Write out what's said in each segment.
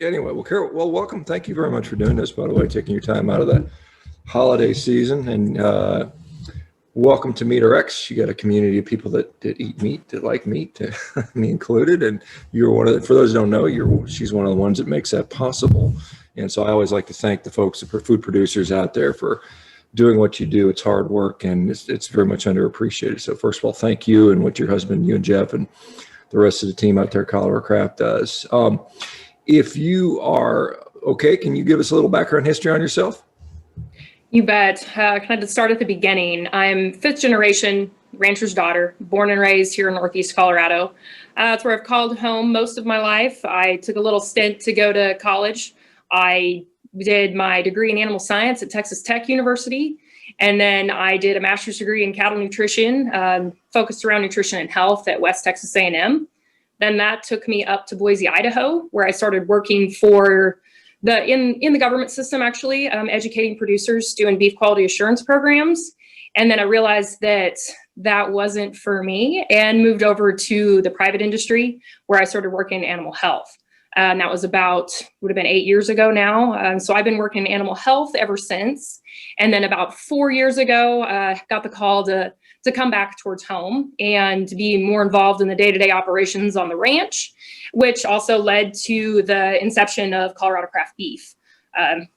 Anyway, well, Carol, well, welcome. Thank you very much for doing this, by the way, taking your time out of the holiday season. And welcome to Meat RX. You got a community of people that eat meat, that like meat, me included. And you're one of the, for those who don't know, she's one of the ones that makes that possible. And so I always like to thank the folks, the food producers out there for doing what you do. It's hard work and it's very much underappreciated. So first of all, thank you and what your husband, you and Jeff and the rest of the team out there, Carnivore Craft does. If you are okay, can you give us a little background history on yourself? You bet. Can I just start at the beginning? I'm fifth generation rancher's daughter, born and raised here in Northeast Colorado. That's where I've called home most of my life. I took a little stint to go to college. I did my degree in animal science at Texas Tech University. And then I did a master's degree in cattle nutrition, focused around nutrition and health at West Texas A&M. Then that took me up to Boise, Idaho, where I started working for in the government system, actually, educating producers, doing beef quality assurance programs. And then I realized that that wasn't for me and moved over to the private industry where I started working in animal health. And that was would have been 8 years ago now. So I've been working in animal health ever since. And then about 4 years ago, got the call to come back towards home and to be more involved in the day-to-day operations on the ranch, which also led to the inception of Colorado Craft Beef.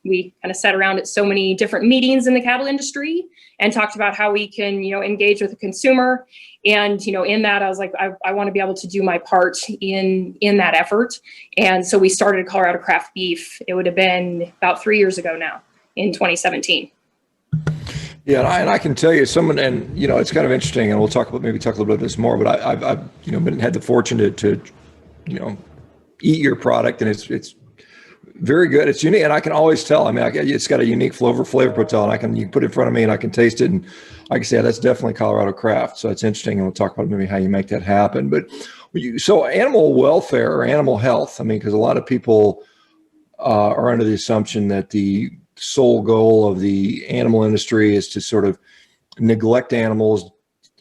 We kind of sat around at so many different meetings in the cattle industry and talked about how we can, engage with the consumer. And, in that, I was like, I want to be able to do my part in that effort. And so we started Colorado Craft Beef. It would have been about 3 years ago now, in 2017. Yeah, and I can tell you someone, and it's kind of interesting, and we'll talk a little bit about this more. But I've had the fortune to eat your product, and it's very good. It's unique, and I can always tell. I mean, it's got a unique flavor profile, and you can put it in front of me, and I can taste it, and I can say, yeah, that's definitely Colorado Craft. So it's interesting, and we'll talk about maybe how you make that happen. But so animal welfare or animal health. I mean, because a lot of people are under the assumption that the sole goal of the animal industry is to sort of neglect animals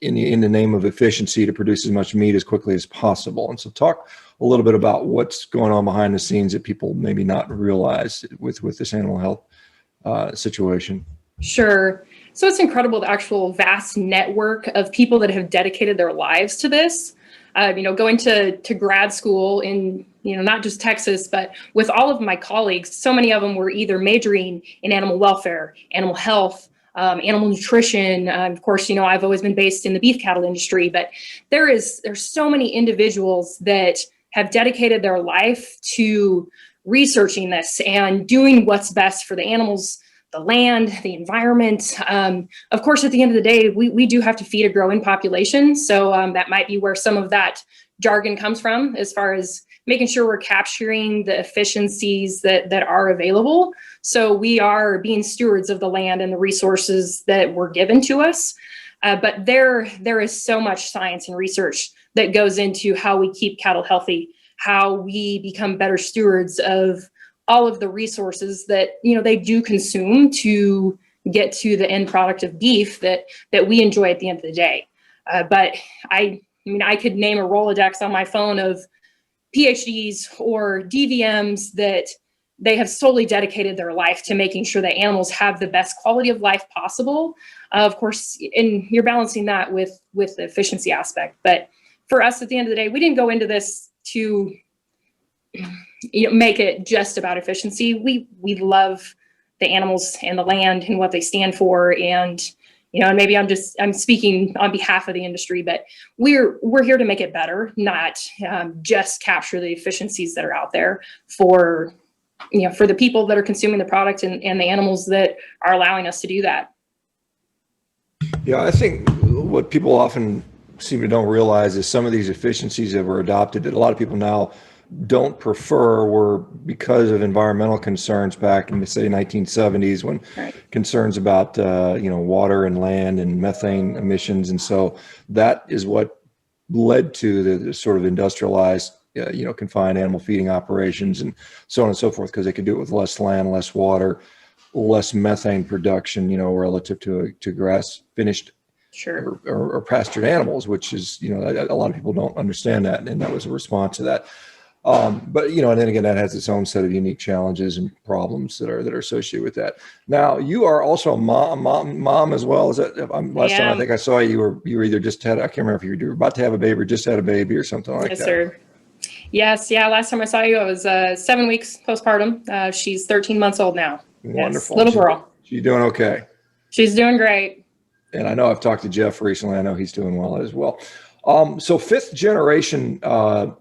in the name of efficiency to produce as much meat as quickly as possible. And so talk a little bit about what's going on behind the scenes that people maybe not realize with this animal health situation. Sure. So it's incredible, the actual vast network of people that have dedicated their lives to this. Going to grad school in, not just Texas, but with all of my colleagues, so many of them were either majoring in animal welfare, animal health, animal nutrition. Of course, I've always been based in the beef cattle industry, but there's so many individuals that have dedicated their life to researching this and doing what's best for the animals, the land, the environment. Of course, at the end of the day, we do have to feed a growing population. So that might be where some of that jargon comes from, as far as making sure we're capturing the efficiencies that are available. So we are being stewards of the land and the resources that were given to us. But there is so much science and research that goes into how we keep cattle healthy, how we become better stewards of all of the resources that they do consume to get to the end product of beef that we enjoy at the end of the day. But I could name a Rolodex on my phone of PhDs or DVMs that they have solely dedicated their life to making sure that animals have the best quality of life possible. Of course, and you're balancing that with the efficiency aspect. But for us, at the end of the day, we didn't go into this to make it just about efficiency. We love the animals and the land and what they stand for. And, and maybe I'm speaking on behalf of the industry, but we're here to make it better, not just capture the efficiencies that are out there for the people that are consuming the product and the animals that are allowing us to do that. Yeah, I think what people often seem to don't realize is some of these efficiencies that were adopted that a lot of people now don't prefer were because of environmental concerns back in the, say, 1970s, when concerns about water and land and methane emissions. And so that is what led to the sort of industrialized confined animal feeding operations and so on and so forth, because they could do it with less land, less water, less methane production, relative to grass finished or pastured animals, which is, a lot of people don't understand that. And that was a response to that. But and then again, that has its own set of unique challenges and problems that are associated with that. Now, you are also a mom as well. Is that last time I think I saw you were either just had, I can't remember if you were about to have a baby or just had a baby or something like that. Yes, sir. Yes, yeah. Last time I saw you, I was 7 weeks postpartum. She's 13 months old now. Wonderful. Yes, little girl. She's doing okay. She's doing great. And I know I've talked to Jeff recently. I know he's doing well as well. So fifth generation, cattle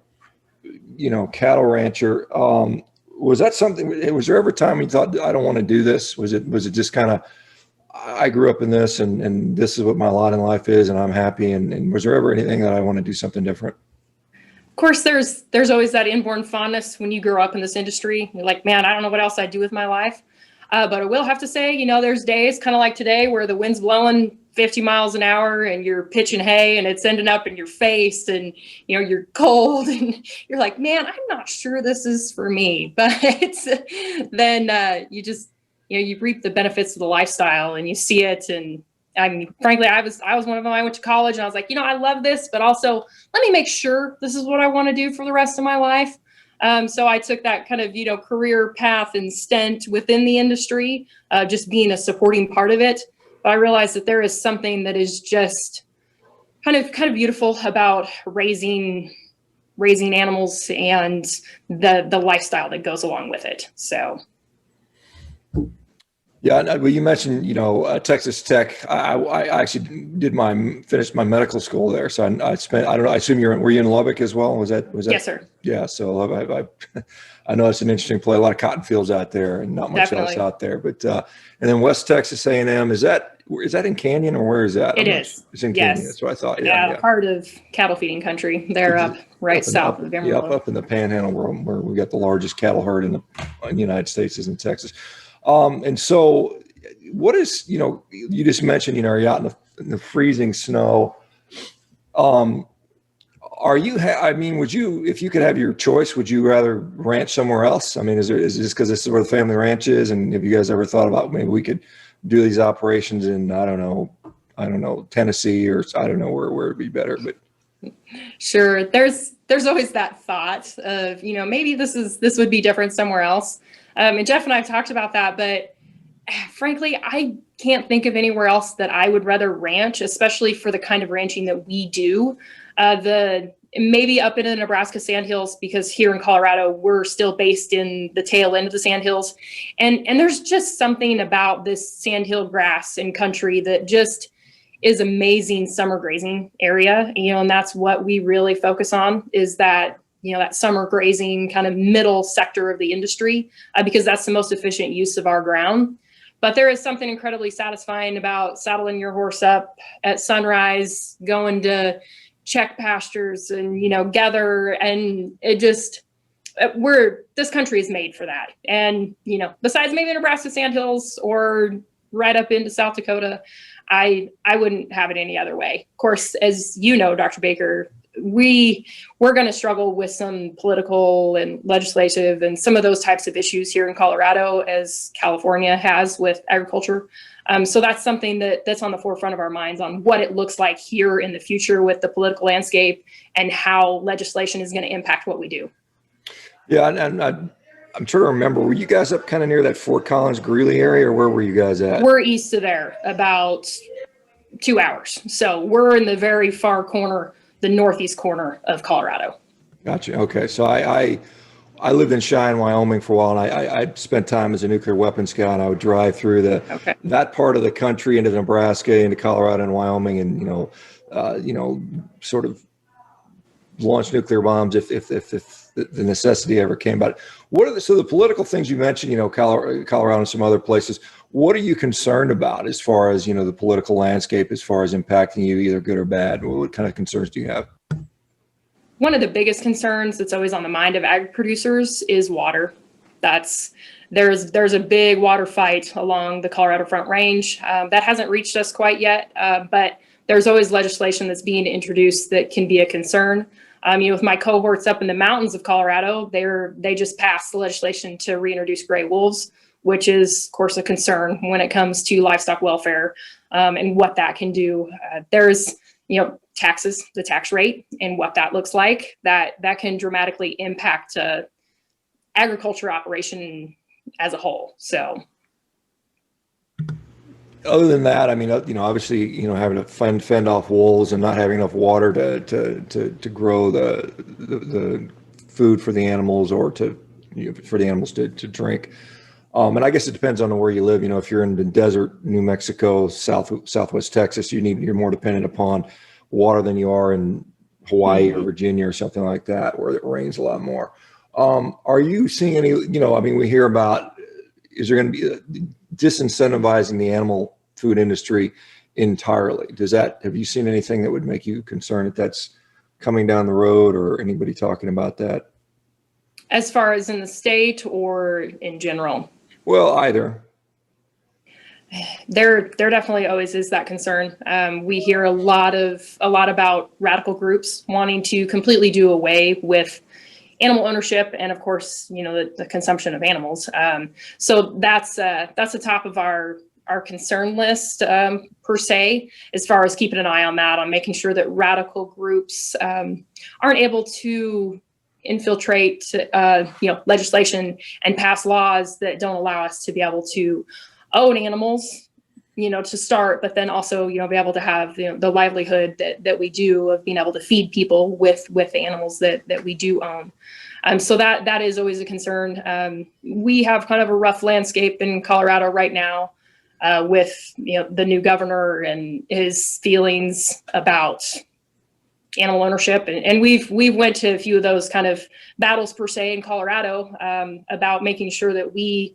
rancher. Was that something? Was there ever a time you thought, I don't want to do this? Was it just kind of, I grew up in this, and this is what my lot in life is, and I'm happy. And was there ever anything that I want to do something different? Of course, there's always that inborn fondness when you grow up in this industry. You're like, man, I don't know what else I'd do with my life. But I will have to say, there's days kind of like today where the wind's blowing 50 miles an hour and you're pitching hay and it's ending up in your face and, you're cold and you're like, man, I'm not sure this is for me. But then you just, you reap the benefits of the lifestyle and you see it. And I mean, frankly, I was one of them. I went to college and I was like, I love this, but also let me make sure this is what I want to do for the rest of my life. So I took that kind of, career path and stint within the industry, just being a supporting part of it. But I realized that there is something that is just kind of beautiful about raising animals and the lifestyle that goes along with it. So. Yeah, well, you mentioned, Texas Tech. I actually finished my medical school there. So I spent, I don't know, I assume were you in Lubbock as well? Was that? Yes, sir. Yeah. So I know it's an interesting play, a lot of cotton fields out there and not much else out there, but, and then West Texas A&M, is that in Canyon or where is that? It's in Canyon. That's what I thought. Yeah. Part of cattle feeding country. They're up south of Amarillo. Up in the Panhandle where we got the largest cattle herd in the United States is in Texas. And so what is, you just mentioned, you're out in the freezing snow. Would you, if you could have your choice, would you rather ranch somewhere else? I mean, is it just because this is where the family ranch is? And have you guys ever thought about maybe we could do these operations in, I don't know, Tennessee, or I don't know where it'd be better, but. Sure. There's always that thought of, maybe this would be different somewhere else. And Jeff and I have talked about that, but frankly, I can't think of anywhere else that I would rather ranch, especially for the kind of ranching that we do. Maybe up in the Nebraska Sandhills, because here in Colorado, we're still based in the tail end of the Sandhills. And there's just something about this sandhill grass and country that just is amazing summer grazing area. And that's what we really focus on, is that that summer grazing kind of middle sector of the industry, because that's the most efficient use of our ground. But there is something incredibly satisfying about saddling your horse up at sunrise, going to check pastures and, gather. And it just, this country is made for that. And, besides maybe Nebraska Sandhills or right up into South Dakota, I wouldn't have it any other way. Of course, as you know, Dr. Baker, we're going to struggle with some political and legislative and some of those types of issues here in Colorado, as California has with agriculture. So that's something that's on the forefront of our minds, on what it looks like here in the future with the political landscape and how legislation is going to impact what we do. Yeah, and I'm trying to remember, were you guys up kind of near that Fort Collins, Greeley area, or where were you guys at? We're east of there, about 2 hours. So we're in the very far corner, the northeast corner of Colorado. Gotcha. Okay. So I lived in Cheyenne, Wyoming for a while, and I spent time as a nuclear weapons scout. I would drive through that part of the country into Nebraska, into Colorado and Wyoming, and sort of launch nuclear bombs if the necessity ever came about. So the political things you mentioned, Colorado and some other places, what are you concerned about as far as, the political landscape, as far as impacting you, either good or bad? What kind of concerns do you have? One of the biggest concerns that's always on the mind of ag producers is water. There's a big water fight along the Colorado Front Range that hasn't reached us quite yet, but there's always legislation that's being introduced that can be a concern. With my cohorts up in the mountains of Colorado, they just passed the legislation to reintroduce gray wolves, which is, of course, a concern when it comes to livestock welfare and what that can do. There's, taxes, the tax rate, and what that looks like, that can dramatically impact agriculture operation as a whole. So. Other than that, I mean, obviously, having to fend off wolves and not having enough water to grow the food for the animals, or for the animals to drink. And I guess it depends on where you live. If you're in the desert, New Mexico, Southwest Texas, you're more dependent upon water than you are in Hawaii or Virginia or something like that, where it rains a lot more. Are you seeing any, we hear about, is there going to be disincentivizing the animal food industry entirely? Have you seen anything that would make you concerned that that's coming down the road, or anybody talking about that? As far as in the state or in general? Well, either. There definitely always is that concern. We hear a lot about radical groups wanting to completely do away with animal ownership, and of course, the consumption of animals. So that's the top of our concern list, per se, as far as keeping an eye on that, on making sure that radical groups aren't able to infiltrate legislation and pass laws that don't allow us to be able to own animals, to start, but then also, be able to have the livelihood that we do, of being able to feed people with the animals that we do own. So that is always a concern. We have kind of a rough landscape in Colorado right now, with the new governor and his feelings about animal ownership, and we've went to a few of those kind of battles, per se, in Colorado, about making sure that we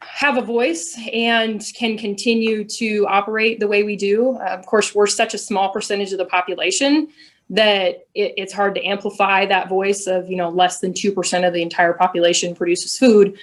have a voice and can continue to operate the way we do. Of course, we're such a small percentage of the population that it's hard to amplify that voice of, less than 2% of the entire population produces food.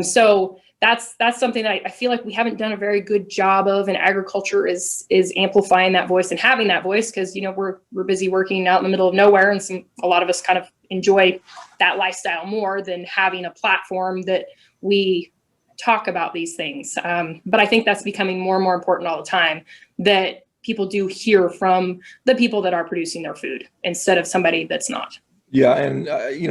So that's something that I feel like we haven't done a very good job of, and agriculture is amplifying that voice and having that voice, because we're busy working out in the middle of nowhere, and a lot of us kind of enjoy that lifestyle more than having a platform that we talk about these things. But I think that's becoming more and more important all the time, that people do hear from the people that are producing their food instead of somebody that's not. Yeah, and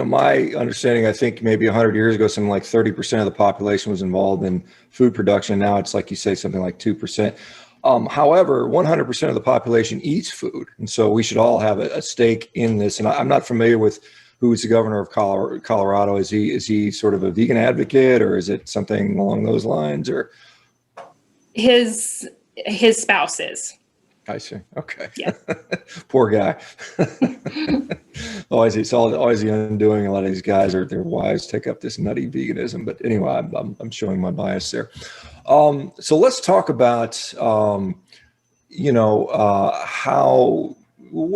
my understanding, I think maybe 100 years ago, something like 30% of the population was involved in food production. Now it's, like you say, something like 2%. However, 100% of the population eats food, and so we should all have a stake in this. And I'm not familiar with who's the governor of Colorado. Is he sort of a vegan advocate, or is it something along those lines? Or his spouse is. I see. Okay. Yeah. Poor guy. always the undoing. A lot of these guys, or their wives, take up this nutty veganism. But anyway, I'm showing my bias there. So let's talk about, what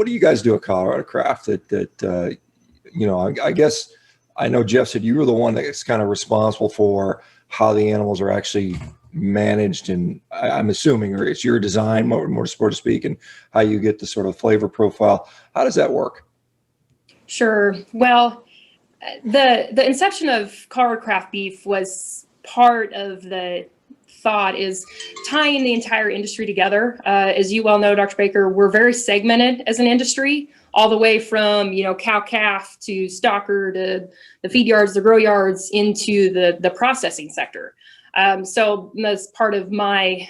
do you guys do at Colorado Craft I guess I know Jeff said you were the one that's kind of responsible for how the animals are actually managed, and I'm assuming, or it's your design, more so to speak, and how you get the sort of flavor profile. How does that work? Sure. Well, the inception of Colorado Craft Beef was part of the thought is tying the entire industry together. As you well know, Dr. Baker, we're very segmented as an industry, all the way from, cow calf to stocker to the feed yards, the grow yards, into the processing sector. So that's part of my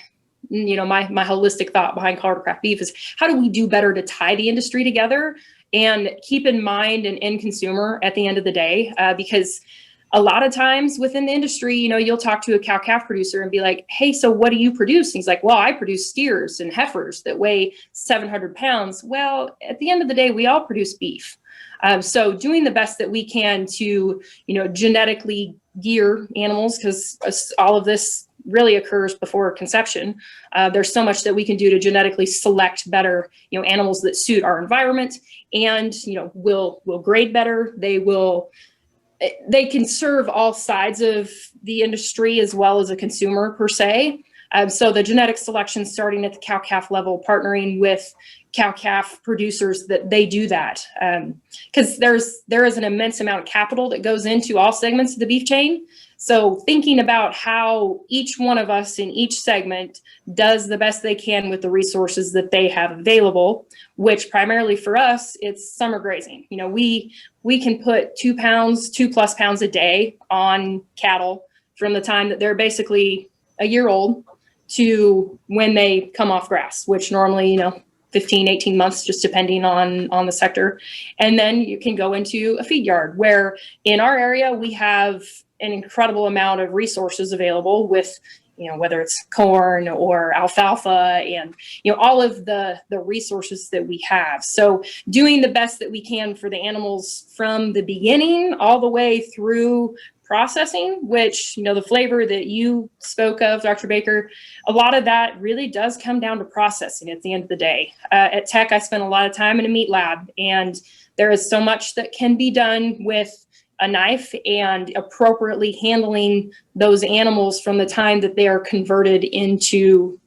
holistic thought behind Colorado Craft Beef is, how do we do better to tie the industry together and keep in mind an end consumer at the end of the day? Because a lot of times within the industry, you'll talk to a cow calf producer and be like, hey, so what do you produce? And he's like, well, I produce steers and heifers that weigh 700 pounds. Well, at the end of the day, we all produce beef. So doing the best that we can to, genetically gear animals, because all of this really occurs before conception. There's so much that we can do to genetically select better, animals that suit our environment, and, will grade better. They can serve all sides of the industry as well as a consumer, per se. So the genetic selection starting at the cow-calf level, partnering with cow-calf producers that they do that. Because there is an immense amount of capital that goes into all segments of the beef chain. So thinking about how each one of us in each segment does the best they can with the resources that they have available, which primarily for us, it's summer grazing. You know, we can put 2 pounds, 2+ pounds a day on cattle from the time that they're basically a year old to when they come off grass, which normally, 15, 18 months, just depending on the sector. And then you can go into a feed yard where in our area, we have an incredible amount of resources available with, whether it's corn or alfalfa and, all of the resources that we have. So doing the best that we can for the animals from the beginning all the way through processing, which, the flavor that you spoke of, Dr. Baker, a lot of that really does come down to processing at the end of the day. At Tech, I spent a lot of time in a meat lab, and there is so much that can be done with a knife and appropriately handling those animals from the time that they are converted into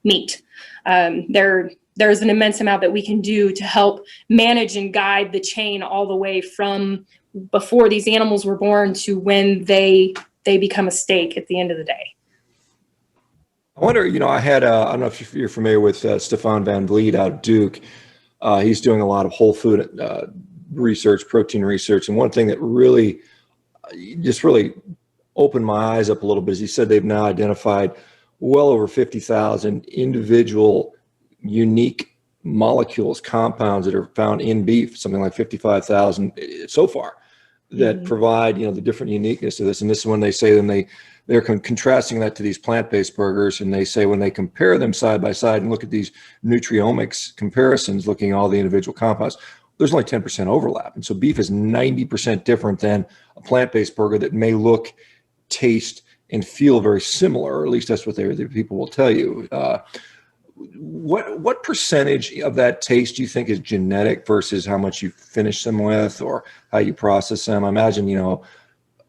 meat. There's an immense amount that we can do to help manage and guide the chain all the way from before these animals were born to when they become a steak at the end of the day. I wonder, I don't know if you're familiar with Stefan Van Vliet out of Duke. He's doing a lot of whole food research, protein research. And one thing that really opened my eyes up a little bit is he said they've now identified well over 50,000 individual unique molecules, compounds that are found in beef, something like 55,000 so far, that provide, the different uniqueness of this. And this is when they say they're contrasting that to these plant-based burgers. And they say when they compare them side by side and look at these nutriomics comparisons, looking at all the individual compounds, there's only 10% overlap. And so beef is 90% different than a plant-based burger that may look, taste, and feel very similar, or at least that's what the people will tell you. What percentage of that taste do you think is genetic versus how much you finish them with or how you process them? I imagine,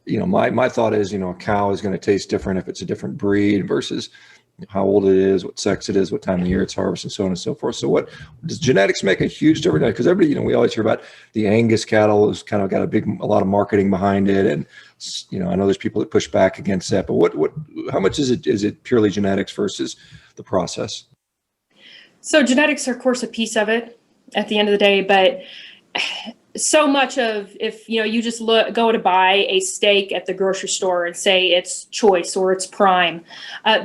my thought is, a cow is going to taste different if it's a different breed versus how old it is, what sex it is, what time of year it's harvested, and so on and so forth. So what does genetics make a huge difference? Because everybody, we always hear about the Angus cattle has kind of got a lot of marketing behind it. And, I know there's people that push back against that, but how much is it purely genetics versus the process? So genetics are, of course, a piece of it at the end of the day, but so much of, if you just go to buy a steak at the grocery store and say it's choice or it's prime,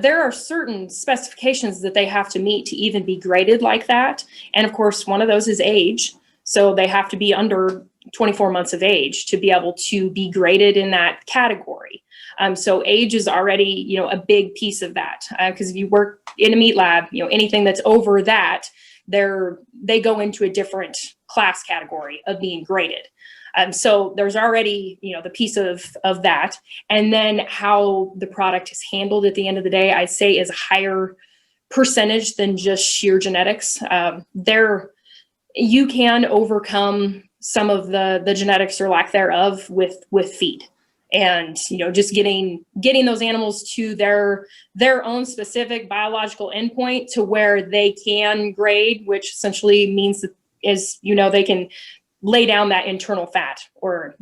there are certain specifications that they have to meet to even be graded like that. And of course, one of those is age. So they have to be under 24 months of age to be able to be graded in that category. So age is already, a big piece of that, because if you work in a meat lab, anything that's over that, they go into a different class category of being graded. So there's already, the piece of that. And then how the product is handled at the end of the day, I'd say is a higher percentage than just sheer genetics. You can overcome some of the genetics or lack thereof with feed. And, just getting those animals to their own specific biological endpoint to where they can grade, which essentially means that they can lay down that internal fat or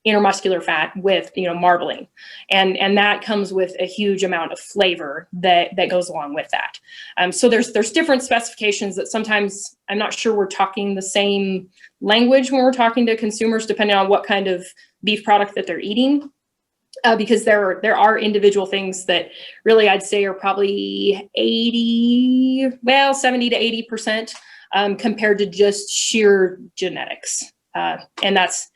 intermuscular fat with, marbling. And that comes with a huge amount of flavor that goes along with that. So there's different specifications that sometimes I'm not sure we're talking the same language when we're talking to consumers, depending on what kind of beef product that they're eating. Because there are individual things that really I'd say are probably 70 to 80% compared to just sheer genetics. And that's,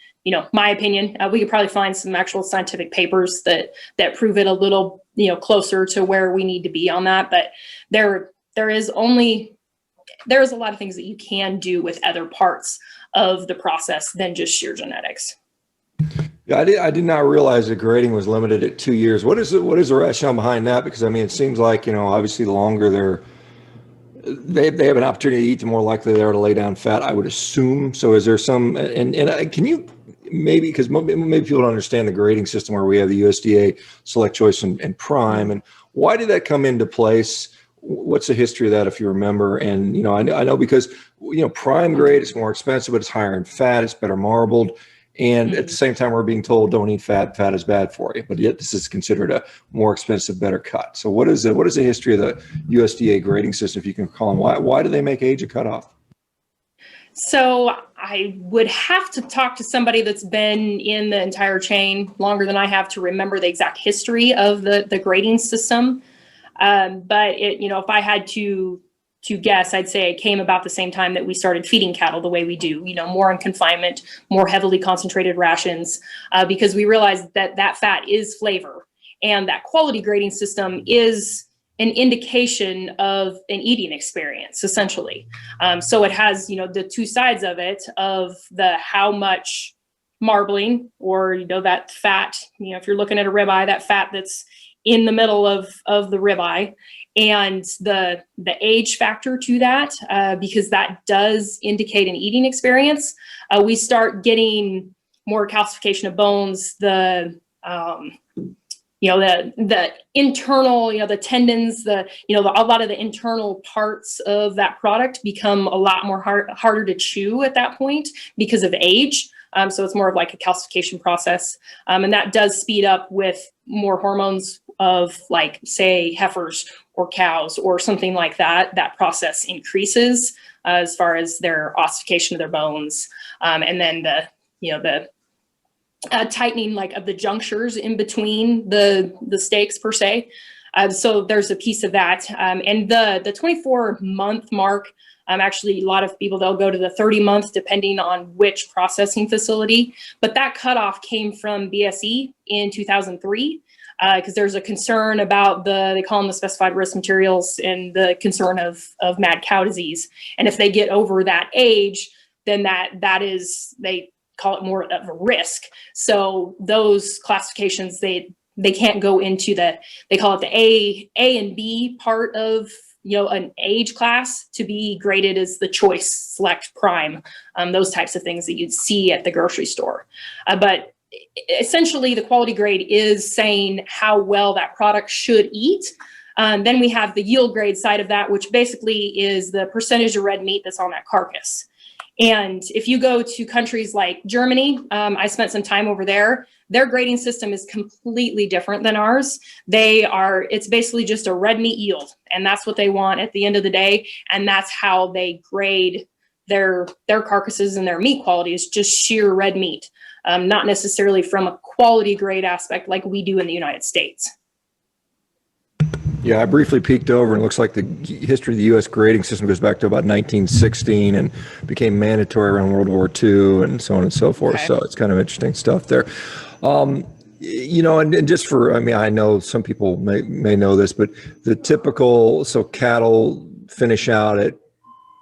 my opinion. We could probably find some actual scientific papers that prove it a little, closer to where we need to be on that. But there is a lot of things that you can do with other parts of the process than just sheer genetics. Yeah, I did not realize that grading was limited at 2 years. What is the rationale behind that? Because it seems like, obviously the longer they have an opportunity to eat, the more likely they are to lay down fat, I would assume. So is there some, and can you maybe because maybe people don't understand the grading system where we have the USDA Select Choice and Prime, and why did that come into place? What's the history of that, if you remember? And I know because Prime grade is more expensive, but it's higher in fat, it's better marbled, and at the same time we're being told don't eat fat. Fat is bad for you, but yet this is considered a more expensive, better cut. So what is the history of the USDA grading system, if you can call them? Why do they make age a cutoff? So I would have to talk to somebody that's been in the entire chain longer than I have to remember the exact history of the grading system. But if I had to guess, I'd say it came about the same time that we started feeding cattle the way we do, more in confinement, more heavily concentrated rations, because we realized that fat is flavor, and that quality grading system is an indication of an eating experience, essentially. So it has, the two sides of it, of the how much marbling, or, that fat, if you're looking at a ribeye, that fat that's in the middle of the ribeye, and the age factor to that, because that does indicate an eating experience. We start getting more calcification of bones, the internal, the tendons, a lot of the internal parts of that product become a lot more harder to chew at that point because of age. So it's more of like a calcification process. And that does speed up with more hormones of, like, say, heifers or cows or something like that. That process increases as far as their ossification of their bones. And then the tightening, like, of the junctures in between the steaks per se. So there's a piece of that. And the 24-month mark, actually, a lot of people, they'll go to the 30-month depending on which processing facility. But that cutoff came from BSE in 2003, because there's a concern about they call them the specified risk materials, and the concern of mad cow disease. And if they get over that age, then that is, they call it more of a risk. So those classifications, they can't go into they call it the A and B part of an age class to be graded as the choice, select, prime, those types of things that you'd see at the grocery store. But essentially, the quality grade is saying how well that product should eat. Then we have the yield grade side of that, which basically is the percentage of red meat that's on that carcass. And if you go to countries like Germany, I spent some time over there, their grading system is completely different than ours. It's basically just a red meat yield, and that's what they want at the end of the day. And that's how they grade their carcasses and their meat quality, is just sheer red meat, not necessarily from a quality grade aspect like we do in the United States. Yeah, I briefly peeked over, and it looks like the history of the U.S. grading system goes back to about 1916 and became mandatory around World War II and so on and so forth. Okay. So it's kind of interesting stuff there. And just I know some people may know this, but the typical, so cattle finish out at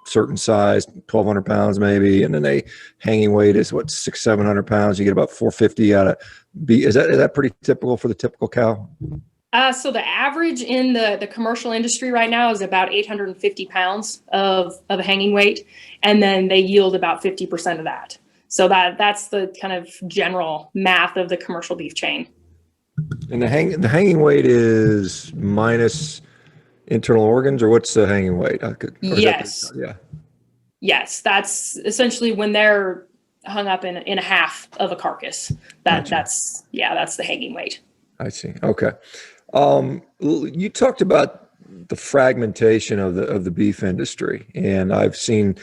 certain size, 1,200 pounds maybe, and then they hanging weight is 600-700 pounds. You get about 450 out of beef. Is that pretty typical for the typical cow? So the average in the commercial industry right now is about 850 pounds of hanging weight, and then they yield about 50% of that. So that's the kind of general math of the commercial beef chain. And the hanging weight is minus internal organs, or what's the hanging weight? Yes. Yes, that's essentially when they're hung up in a half of a carcass. That's the hanging weight. I see. Okay. You talked about the fragmentation of the beef industry, and I've seen,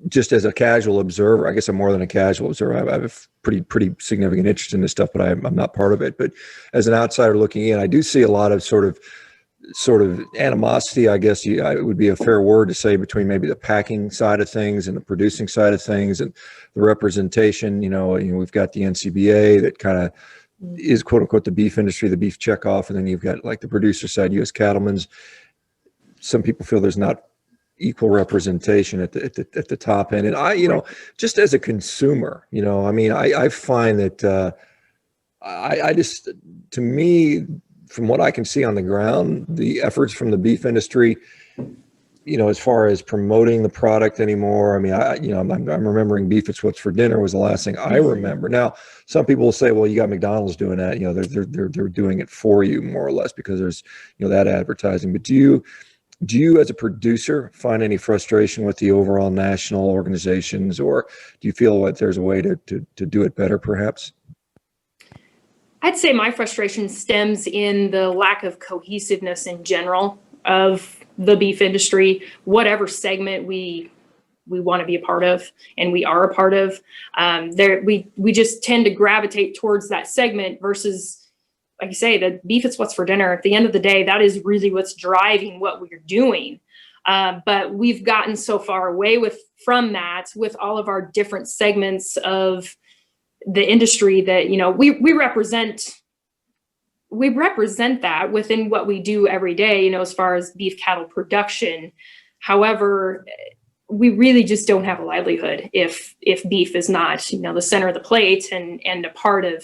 just as a casual observer, I guess I'm more than a casual observer. I have a pretty significant interest in this stuff, but I'm not part of it. But as an outsider looking in, I do see a lot of sort of animosity, I guess it would be a fair word to say, between maybe the packing side of things and the producing side of things, and the representation. We've got the NCBA that kind of is quote unquote the beef industry, the beef checkoff, and then you've got like the producer side, U.S. Cattlemen's. Some people feel there's not equal representation at the top end, and I just as a consumer, I find that I just, to me, from what I can see on the ground, the efforts from the beef industry as far as promoting the product anymore. I mean, I'm remembering beef is what's for dinner was the last thing I remember. Now, some people will say, well, you got McDonald's doing that. They're doing it for you more or less because there's, that advertising. But do you as a producer find any frustration with the overall national organizations, or do you feel like there's a way to do it better perhaps? I'd say my frustration stems in the lack of cohesiveness in general of the beef industry, whatever segment we want to be a part of and we are a part of. We just tend to gravitate towards that segment versus, like you say, the beef is what's for dinner. At the end of the day, that is really what's driving what we're doing. But we've gotten so far away from that with all of our different segments of the industry that, we represent that within what we do every day, as far as beef cattle production. However, we really just don't have a livelihood if beef is not, the center of the plate and a part of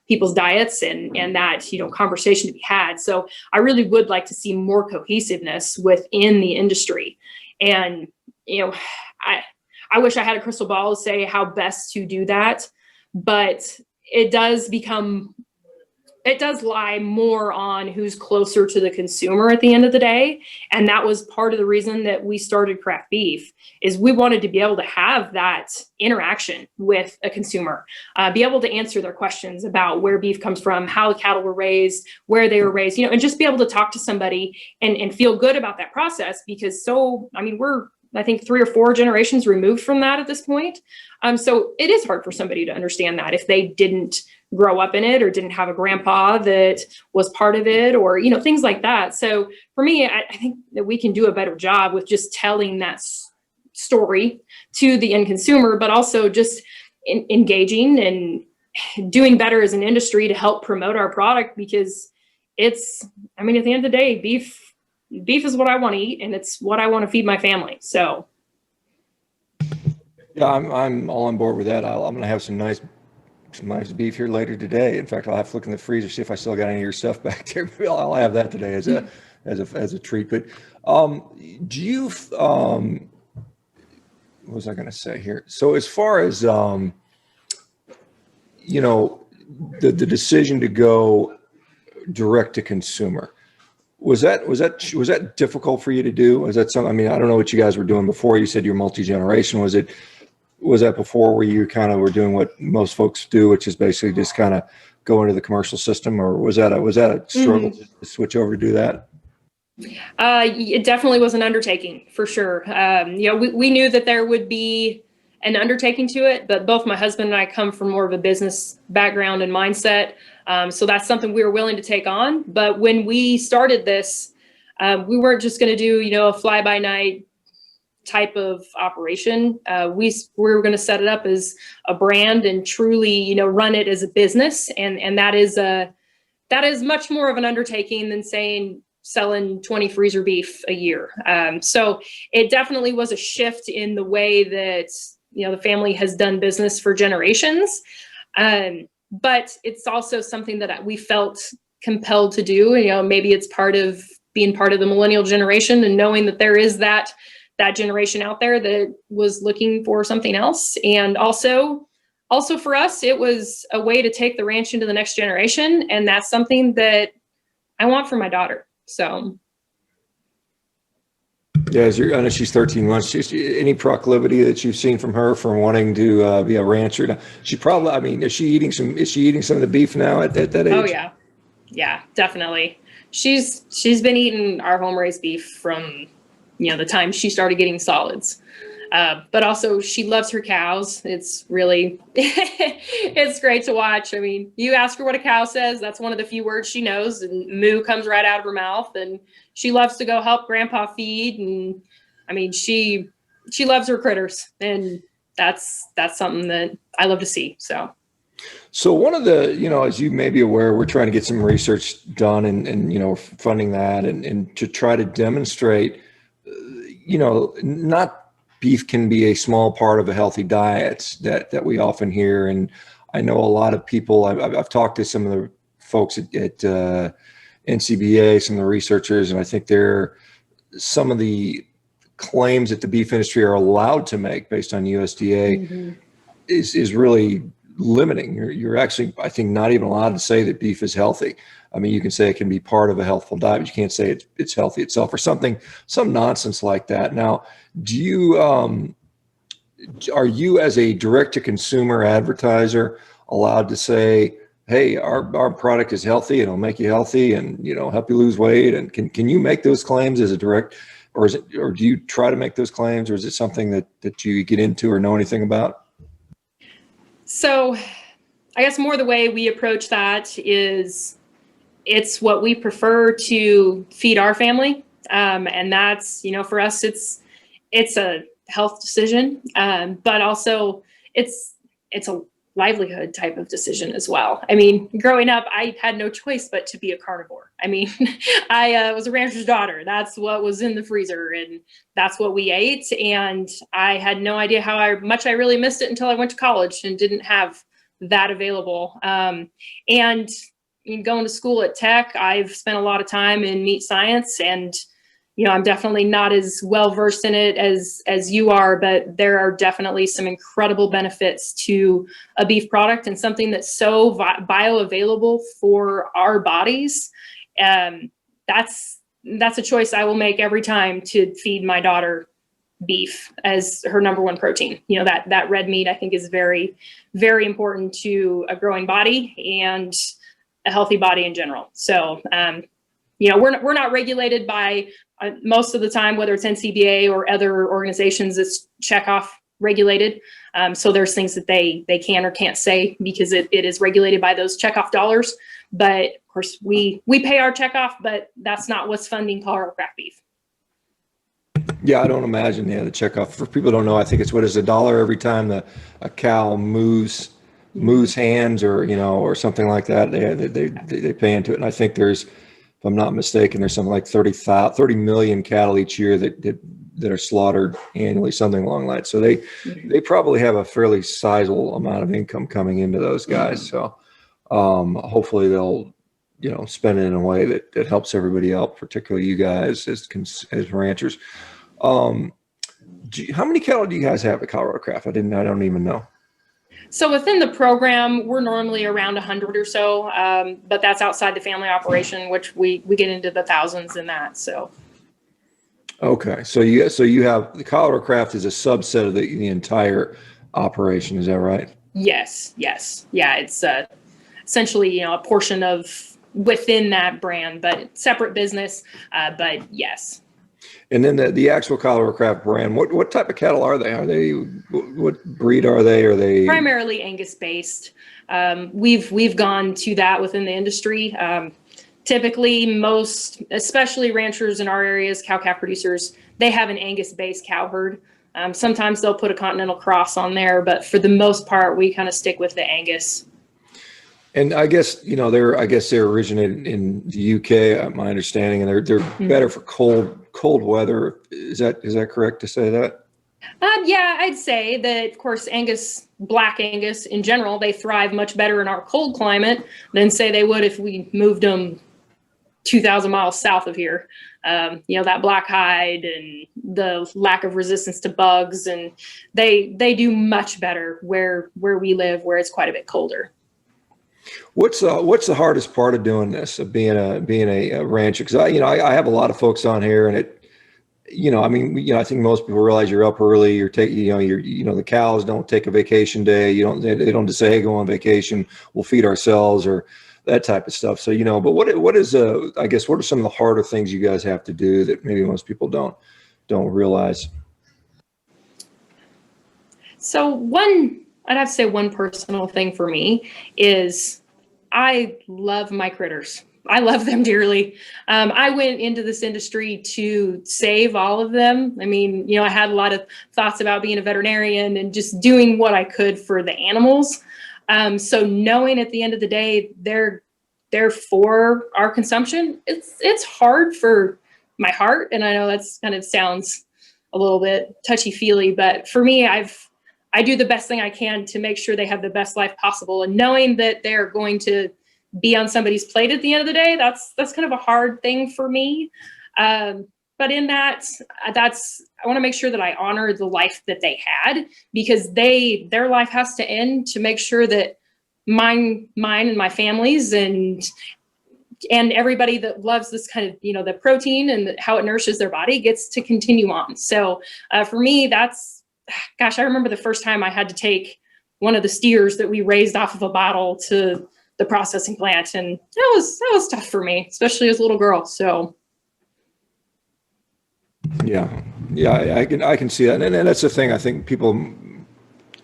people's diets and that, conversation to be had. So I really would like to see more cohesiveness within the industry. And, I wish I had a crystal ball to say how best to do that, but it does lie more on who's closer to the consumer at the end of the day. And that was part of the reason that we started Craft Beef, is we wanted to be able to have that interaction with a consumer, be able to answer their questions about where beef comes from, how the cattle were raised, where they were raised, and just be able to talk to somebody and feel good about that process. Because we're, I think, 3 or 4 generations removed from that at this point. So it is hard for somebody to understand that if they didn't grow up in it or didn't have a grandpa that was part of it, or, things like that. So for me, I think that we can do a better job with just telling that story to the end consumer, but also just engaging and doing better as an industry to help promote our product, because it's, at the end of the day, beef is what I want to eat, and it's what I want to feed my family. So yeah, I'm all on board with that. I'm going to have some nice beef here later today. In fact, I'll have to look in the freezer, see if I still got any of your stuff back there. Maybe I'll have that today as a treat. But do you what was I going to say here? So as far as the decision to go direct to consumer, was that difficult for you to do? Was that something? I don't know what you guys were doing before. You said you're multi-generation. Was that before where you kind of were doing what most folks do, which is basically just kind of go into the commercial system, or was that a struggle to switch over to do that? It definitely was an undertaking for sure. We knew that there would be an undertaking to it, but both my husband and I come from more of a business background and mindset. So that's something we were willing to take on. But when we started this, we weren't just going to do, a fly by night type of operation. We were going to set it up as a brand and truly, run it as a business. And that is much more of an undertaking than selling 20 freezer beef a year. So it definitely was a shift in the way that, the family has done business for generations. But it's also something that we felt compelled to do. Maybe it's part of being part of the millennial generation and knowing that there is that generation out there that was looking for something else. And also for us, it was a way to take the ranch into the next generation. And that's something that I want for my daughter. So. Yeah, I know she's 13 months. Any proclivity that you've seen from her from wanting to be a rancher? Now, she probably. Is she eating some of the beef now at that age? Oh yeah, definitely. She's been eating our home raised beef from the time she started getting solids. But also she loves her cows. It's really, it's great to watch. You ask her what a cow says, that's one of the few words she knows, and moo comes right out of her mouth. And she loves to go help grandpa feed. And she loves her critters, and that's something that I love to see. So one of the, as you may be aware, we're trying to get some research done and we're funding that and to try to demonstrate, not beef can be a small part of a healthy diet that we often hear. And I know a lot of people, I've talked to some of the folks at NCBA, some of the researchers, and I think some of the claims that the beef industry are allowed to make based on USDA is really limiting. You're actually, I think, not even allowed to say that beef is healthy. I mean, you can say it can be part of a healthful diet, but you can't say it's healthy itself or some nonsense like that. Now, do you, are you as a direct to consumer advertiser allowed to say, hey, our product is healthy and it'll make you healthy and, you know, help you lose weight? And can you make those claims as a direct, or do you try to make those claims, or is it something that you get into or know anything about? So I guess more the way we approach that is it's what we prefer to feed our family. And that's, you know, for us, it's a health decision, but also it's a livelihood type of decision as well. I mean, growing up, I had no choice but to be a carnivore. I mean, I was a rancher's daughter. That's what was in the freezer and that's what we ate. And I had no idea how much I really missed it until I went to college and didn't have that available. And going to school at Tech, I've spent a lot of time in meat science, and you know, I'm definitely not as well versed in it as you are, but there are definitely some incredible benefits to a beef product and something that's so bioavailable for our bodies. That's a choice I will make every time to feed my daughter beef as her number one protein. You know, that red meat I think is very, very important to a growing body and a healthy body in general. So, you know, we're not regulated by most of the time, whether it's NCBA or other organizations, it's checkoff regulated. So there's things that they can or can't say because it is regulated by those checkoff dollars. But of course, we pay our checkoff, but that's not what's funding Colorado craft beef. Yeah, I don't imagine. Yeah, the checkoff, for people who don't know, I think it's $1 every time a cow moves hands, or you know, or something like that. They pay into it, and I think there's, if I'm not mistaken, there's something like 30 million cattle each year that are slaughtered annually, something along that. So they probably have a fairly sizable amount of income coming into those guys. So hopefully they'll, you know, spend it in a way that helps everybody out, particularly you guys as ranchers. How many cattle do you guys have at Colorado Craft? I don't even know. So within the program, we're normally around 100 or so, but that's outside the family operation, which we get into the thousands in that. So. Okay, so you have the Colorado Craft is a subset of the entire operation. Is that right? Yes. Yeah, it's essentially, you know, a portion of within that brand, but separate business. But yes. And then the actual Colorado Craft brand, what type of cattle are they? What breed are they? Are they primarily Angus based? We've gone to that within the industry. Typically, most, especially ranchers in our areas, cow-calf producers, they have an Angus based cow herd. Sometimes they'll put a Continental cross on there, but for the most part, we kind of stick with the Angus. And I guess, you know, they're originated in the UK, my understanding, and they're better for cold weather. Is that correct to say that? Yeah, I'd say that, of course, black Angus in general, they thrive much better in our cold climate than say they would if we moved them 2,000 miles south of here. You know, that black hide and the lack of resistance to bugs, and they do much better where we live, where it's quite a bit colder. What's the hardest part of doing this, of being a rancher? Because I have a lot of folks on here, and I think most people realize you're up early. You're taking, the cows don't take a vacation day. They don't just say, hey, go on vacation. We'll feed ourselves, or that type of stuff. So, but what are some of the harder things you guys have to do that maybe most people don't realize? So I'd have to say one personal thing for me is I love my critters. I love them dearly. I went into this industry to save all of them. I mean, I had a lot of thoughts about being a veterinarian and just doing what I could for the animals. So knowing at the end of the day, they're for our consumption, it's hard for my heart. And I know that's kind of sounds a little bit touchy-feely, but for me, I do the best thing I can to make sure they have the best life possible. And knowing that they're going to be on somebody's plate at the end of the day, that's kind of a hard thing for me. But but in that, I want to make sure that I honor the life that they had, because their life has to end to make sure that mine and my family's and everybody that loves this kind of, the protein and how it nourishes their body gets to continue on. So for me, gosh, I remember the first time I had to take one of the steers that we raised off of a bottle to the processing plant. And that was tough for me, especially as a little girl. So. Yeah, I can see that. And that's the thing I think people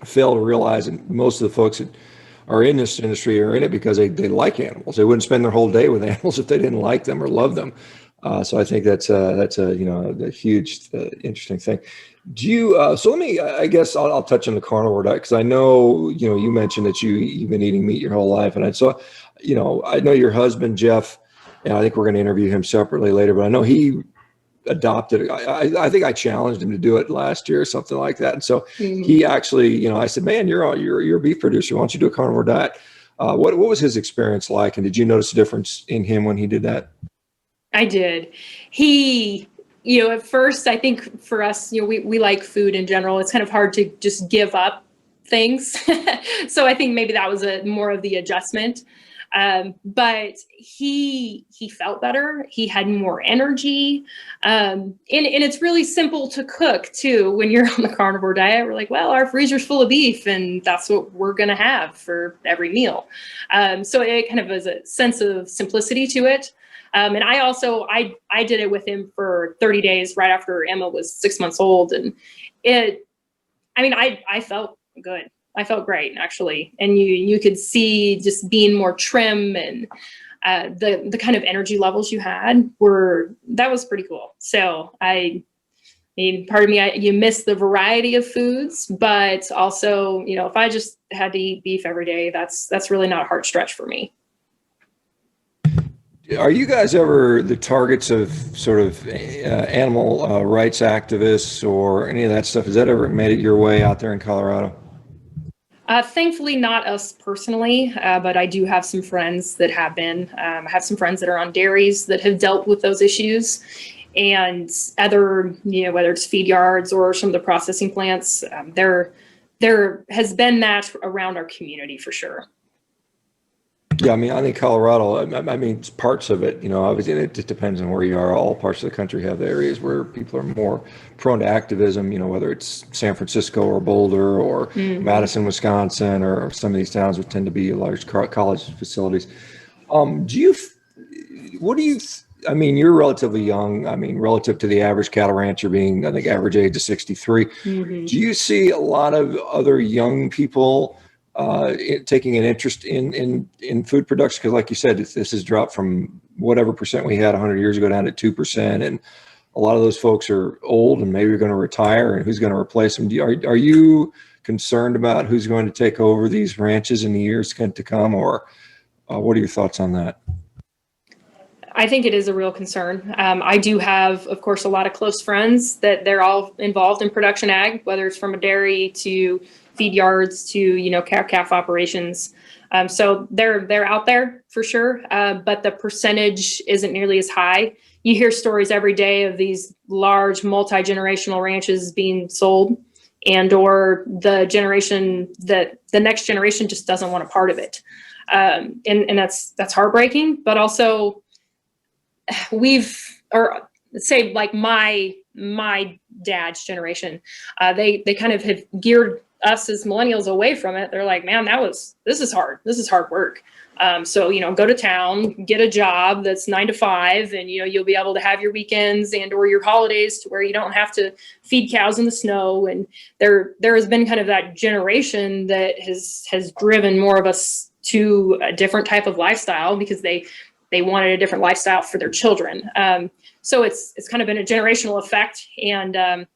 fail to realize, and most of the folks that are in this industry are in it because they like animals. They wouldn't spend their whole day with animals if they didn't like them or love them. So I think that's a huge, interesting thing. Do you, so let me, I guess I'll touch on the carnivore diet, because I know, you mentioned that you've been eating meat your whole life. And I know your husband, Jeff, and I think we're going to interview him separately later, but I know he adopted, I think I challenged him to do it last year or something like that. And so he actually, I said, man, you're a beef producer. Why don't you do a carnivore diet? What was his experience like? And did you notice a difference in him when he did that? I did. He, at first, I think for us, we like food in general. It's kind of hard to just give up things. So I think maybe that was more of the adjustment. But he felt better. He had more energy. And it's really simple to cook too. When you're on the carnivore diet, we're like, well, our freezer's full of beef and that's what we're going to have for every meal. So it kind of was a sense of simplicity to it. And I also, I did it with him for 30 days right after Emma was 6 months old. And I felt good. I felt great, actually. And you could see just being more trim, and the kind of energy levels you had that was pretty cool. So part of me, you miss the variety of foods, but also, if I just had to eat beef every day, that's really not a hard stretch for me. Are you guys ever the targets of sort of animal rights activists or any of that stuff? Has that ever made it your way out there in Colorado? Thankfully, not us personally, but I do have some friends that have been. I have some friends that are on dairies that have dealt with those issues, and other, whether it's feed yards or some of the processing plants, there has been that around our community for sure. Yeah, I think Colorado, it's parts of it, obviously it just depends on where you are. All parts of the country have the areas where people are more prone to activism, whether it's San Francisco or Boulder or Madison, Wisconsin, or some of these towns which tend to be large college facilities. You're relatively young, relative to the average cattle rancher being, I think, average age of 63. Mm-hmm. Do you see a lot of other young people taking an interest in food production? Because like you said, this has dropped from whatever percent we had 100 years ago down to 2%. And a lot of those folks are old and maybe going to retire, and who's going to replace them? Are you concerned about who's going to take over these ranches in the years to come, or what are your thoughts on that? I think it is a real concern. I do have, of course, a lot of close friends that they're all involved in production ag, whether it's from a dairy to feed yards to, calf operations. So they're out there for sure. But the percentage isn't nearly as high. You hear stories every day of these large multi-generational ranches being sold, or the next generation just doesn't want a part of it. And that's heartbreaking, but also say like my dad's generation, they kind of have geared us as millennials away from it. They're like, man, this is hard. This is hard work. So, go to town, get a job that's 9 to 5, and, you'll be able to have your weekends or your holidays to where you don't have to feed cows in the snow. And there has been kind of that generation that has driven more of us to a different type of lifestyle because they wanted a different lifestyle for their children. So it's kind of been a generational effect, and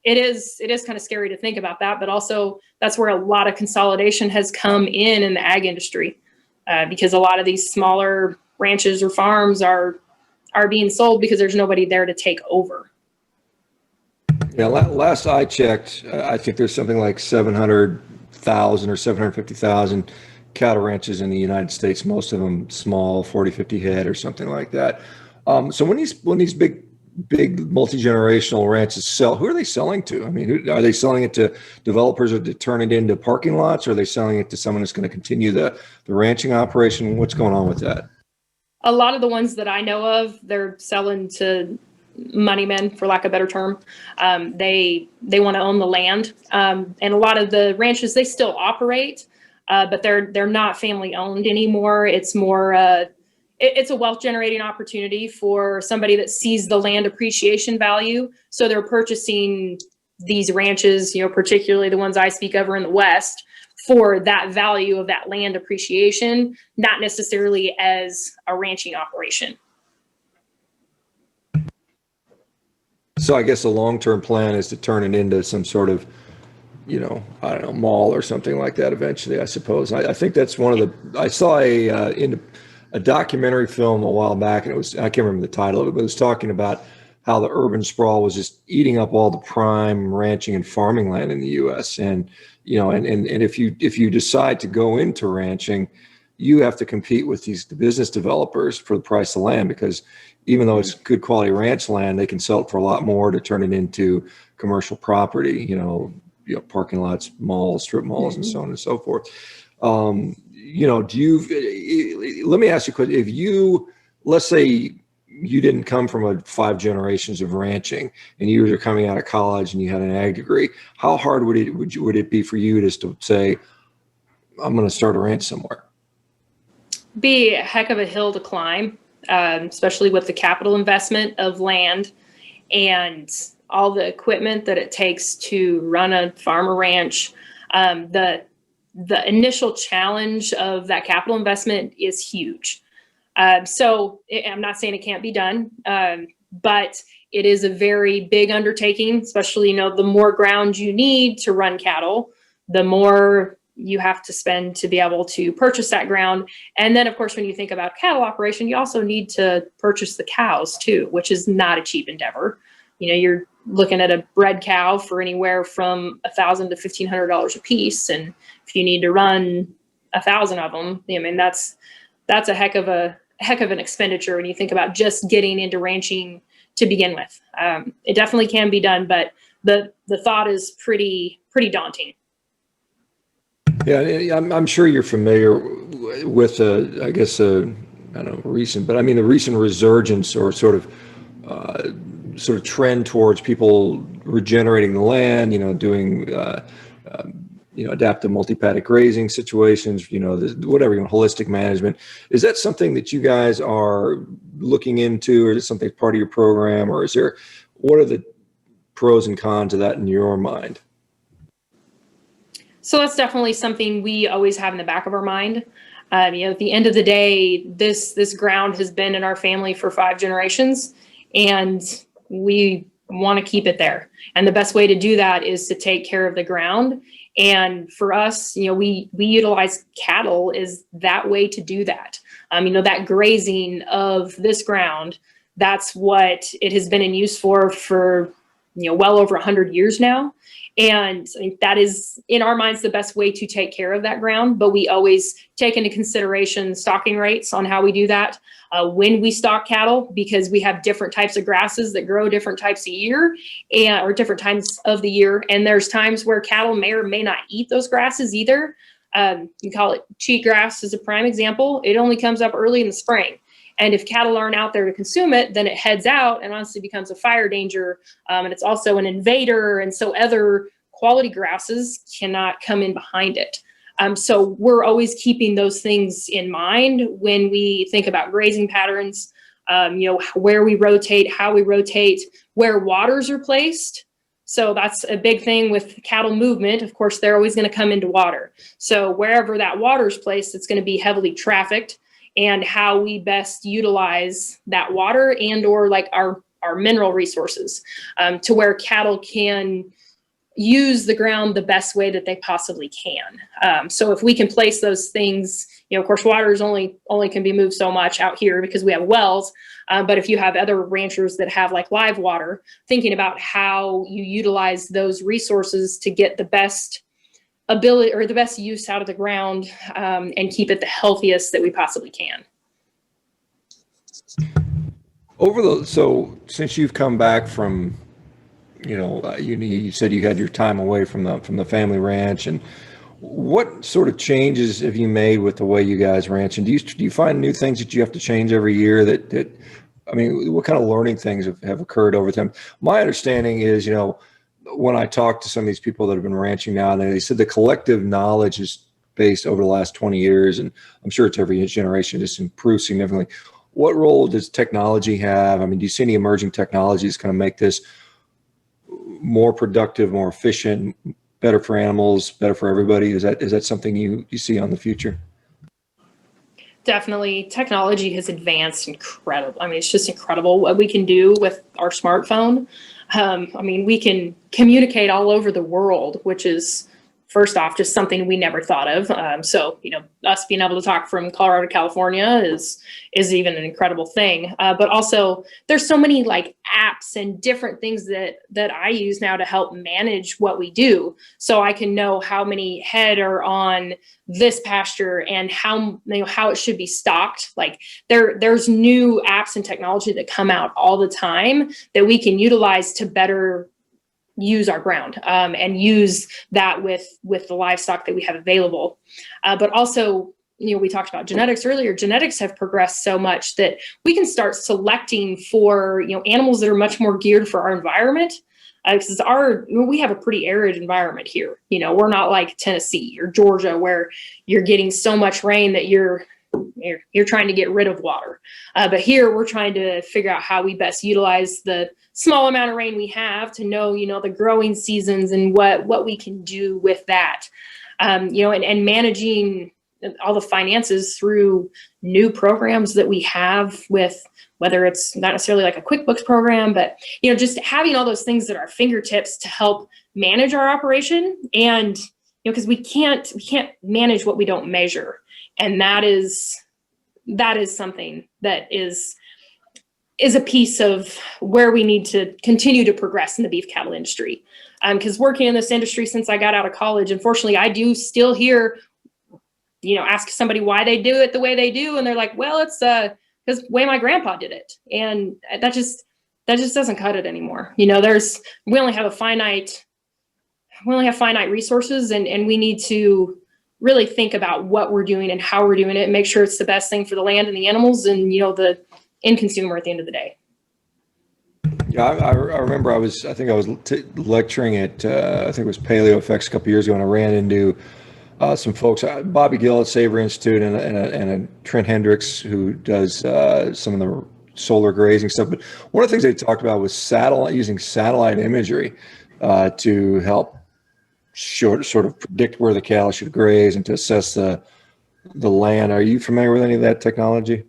it is kind of scary to think about that, but also that's where a lot of consolidation has come in the ag industry, because a lot of these smaller ranches or farms are being sold because there's nobody there to take over. Yeah, last I checked, I think there's something like 700,000 or 750,000 cattle ranches in the United States, most of them small, 40, 50 head or something like that. So when these big big multi-generational ranches sell? Who are they selling to? I mean, are they selling it to developers or to turn it into parking lots? Or are they selling it to someone that's going to continue the ranching operation? What's going on with that? A lot of the ones that I know of, they're selling to money men, for lack of a better term. They want to own the land, and a lot of the ranches, they still operate, but they're not family owned anymore. It's more it's a wealth generating opportunity for somebody that sees the land appreciation value. So they're purchasing these ranches, particularly the ones I speak of are in the West, for that value of that land appreciation, not necessarily as a ranching operation. So I guess the long-term plan is to turn it into some sort of, I don't know, mall or something like that eventually, I suppose. I think that's one of I saw in a documentary film a while back, and I can't remember the title of it, but it was talking about how the urban sprawl was just eating up all the prime ranching and farming land in the U.S. And, and if you decide to go into ranching, you have to compete with the business developers for the price of land, because even though it's good quality ranch land, they can sell it for a lot more to turn it into commercial property, parking lots, malls, strip malls, and so on and so forth. Let me ask you a question. If let's say you didn't come from 5 generations of ranching and you were coming out of college and you had an ag degree, how hard would it be for you just to say, I'm going to start a ranch somewhere? Be a heck of a hill to climb, especially with the capital investment of land and all the equipment that it takes to run a farm or ranch. The initial challenge of that capital investment is huge. So I'm not saying it can't be done, but it is a very big undertaking, especially, the more ground you need to run cattle, the more you have to spend to be able to purchase that ground. And then, of course, when you think about cattle operation, you also need to purchase the cows too, which is not a cheap endeavor. You're looking at a bred cow for anywhere from $1,000 to $1,500 a piece. And if you need to run 1,000 of them, that's a heck of an expenditure when you think about just getting into ranching to begin with. It definitely can be done, but the thought is pretty daunting. Yeah, I'm sure you're familiar with, I guess, I don't know, recent, but the recent resurgence or sort of trend towards people regenerating the land, doing, adaptive multi-paddock grazing situations, whatever, holistic management. Is that something that you guys are looking into, or is it something part of your program, or what are the pros and cons of that in your mind? So that's definitely something we always have in the back of our mind. At the end of the day, this ground has been in our family for 5 generations, and we want to keep it there. And the best way to do that is to take care of the ground. And for us, we utilize cattle as that way to do that. That grazing of this ground, that's what it has been in use for well over 100 years now. And that is, in our minds, the best way to take care of that ground. But we always take into consideration stocking rates on how we do that when we stock cattle, because we have different types of grasses that grow different types of year or different times of the year. And there's times where cattle may or may not eat those grasses either. You call it cheatgrass as a prime example. It only comes up early in the spring. And if cattle aren't out there to consume it, then it heads out and honestly becomes a fire danger. And it's also an invader. And so other quality grasses cannot come in behind it. So we're always keeping those things in mind when we think about grazing patterns, where we rotate, how we rotate, where waters are placed. So that's a big thing with cattle movement. Of course, they're always going to come into water. So wherever that water is placed, it's going to be heavily trafficked. And how we best utilize that water and or like our mineral resources to where cattle can use the ground the best way that they possibly can. So if we can place those things, of course, water is only can be moved so much out here because we have wells. But if you have other ranchers that have like live water, thinking about how you utilize those resources to get the best ability or the best use out of the ground and keep it the healthiest that we possibly can. So since you've come back from, you said you had your time away from the family ranch, and what sort of changes have you made with the way you guys ranch? And do you find new things that you have to change every year I mean, what kind of learning things have occurred over time? My understanding is, when I talk to some of these people that have been ranching now, and they said the collective knowledge is based over the last 20 years, and I'm sure it's every generation just improved significantly. What role does technology have? I mean, do you see any emerging technologies kind of make this more productive, more efficient, better for animals, better for everybody? Is that something you see on the future? Definitely. Technology has advanced incredible. I mean, it's just incredible what we can do with our smartphone. I mean, we can communicate all over the world, which is, first off, just something we never thought of. So, us being able to talk from Colorado to California is even an incredible thing. But also, there's so many like apps and different things that I use now to help manage what we do. So I can know how many head are on this pasture and how it should be stocked. Like there's new apps and technology that come out all the time that we can utilize to better use our ground and use that with the livestock that we have available. But also, we talked about genetics earlier. Genetics have progressed so much that we can start selecting for, animals that are much more geared for our environment. Because we have a pretty arid environment here. We're not like Tennessee or Georgia where you're getting so much rain that you're trying to get rid of water. But here we're trying to figure out how we best utilize the small amount of rain we have to know, the growing seasons and what we can do with that. And managing all the finances through new programs that we have with, whether it's not necessarily like a QuickBooks program, but, just having all those things at our fingertips to help manage our operation. And, because we can't manage what we don't measure. And that is something that is a piece of where we need to continue to progress in the beef cattle industry. Because working in this industry since I got out of college, unfortunately, I do still hear, ask somebody why they do it the way they do. And they're like, well, it's because the way my grandpa did it. And that just doesn't cut it anymore. We only have finite resources, and we need to really think about what we're doing and how we're doing it and make sure it's the best thing for the land and the animals and, the end consumer at the end of the day. Yeah, I remember I think I was lecturing at, I think it was Paleo Effects a couple years ago, and I ran into some folks, Bobby Gill at Savor Institute and Trent Hendricks, who does some of the solar grazing stuff. But one of the things they talked about was using satellite imagery to help sort of predict where the cattle should graze and to assess the land. Are you familiar with any of that technology?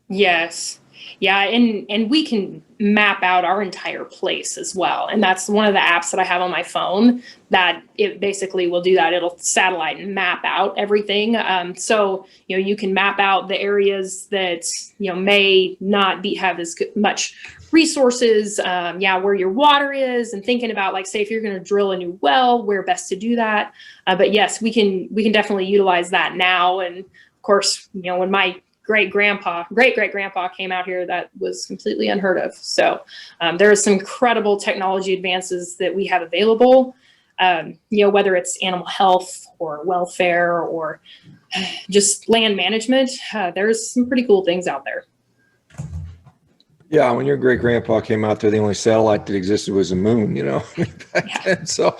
Yes. Yeah, and we can map out our entire place as well. And that's one of the apps that I have on my phone that it basically will do that. It'll satellite and map out everything. So, you can map out the areas that, may not have as much resources, where your water is, and thinking about, like, say, if you're going to drill a new well, where best to do that. But yes, we can definitely utilize that now. And of course, when my great great grandpa came out here, that was completely unheard of. So there are some incredible technology advances that we have available, whether it's animal health or welfare or just land management. There's some pretty cool things out there. Yeah, when your great grandpa came out there, the only satellite that existed was the moon, back then. So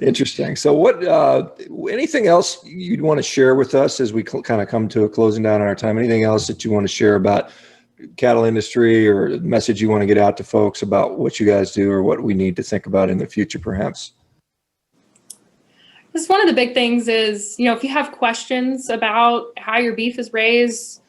interesting. So what, anything else you'd want to share with us as we kind of come to a closing down on our time? Anything else that you want to share about cattle industry, or a message you want to get out to folks about what you guys do or what we need to think about in the future, perhaps? This is one of the big things is, if you have questions about how your beef is raised,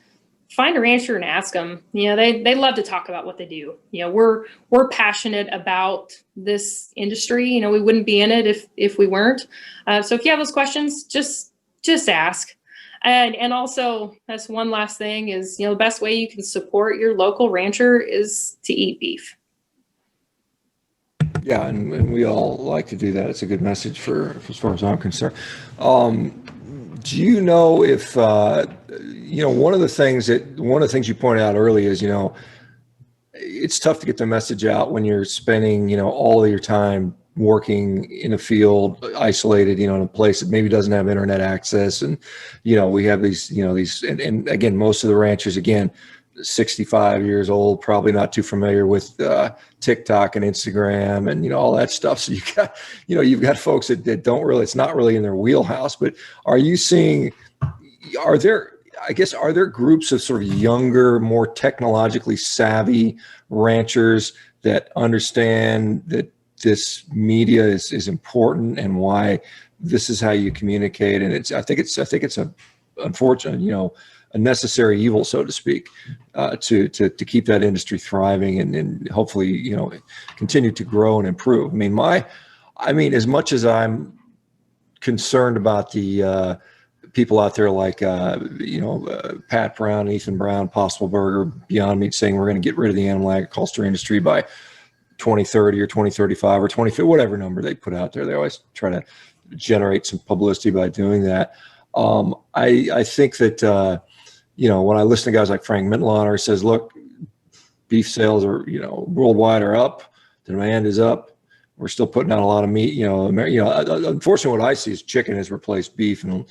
find a rancher and ask them. They love to talk about what they do. We're passionate about this industry. We wouldn't be in it if we weren't. So if you have those questions, just ask. And also, that's one last thing is, the best way you can support your local rancher is to eat beef. Yeah, and we all like to do that. It's a good message as far as I'm concerned. Do you know if one of the things you pointed out early is, it's tough to get the message out when you're spending, all of your time working in a field, isolated, in a place that maybe doesn't have internet access. And, we have these, and again, most of the ranchers, again, 65 years old, probably not too familiar with TikTok and Instagram and, all that stuff. So you've got folks that don't really, it's not really in their wheelhouse. But are you seeing, are there groups of sort of younger, more technologically savvy ranchers that understand that this media is important and why this is how you communicate? And I think it's a unfortunate, a necessary evil, so to speak, to keep that industry thriving and hopefully, continue to grow and improve. I mean, as much as I'm concerned about the people out there like, Pat Brown, Ethan Brown, Possible Burger, Beyond Meat saying we're going to get rid of the animal agriculture industry by 2030 or 2035 or 2050, whatever number they put out there. They always try to generate some publicity by doing that. I think that, when I listen to guys like Frank Mitloner who says, look, beef sales are, worldwide are up, the demand is up. We're still putting out a lot of meat. Unfortunately, what I see is chicken has replaced beef on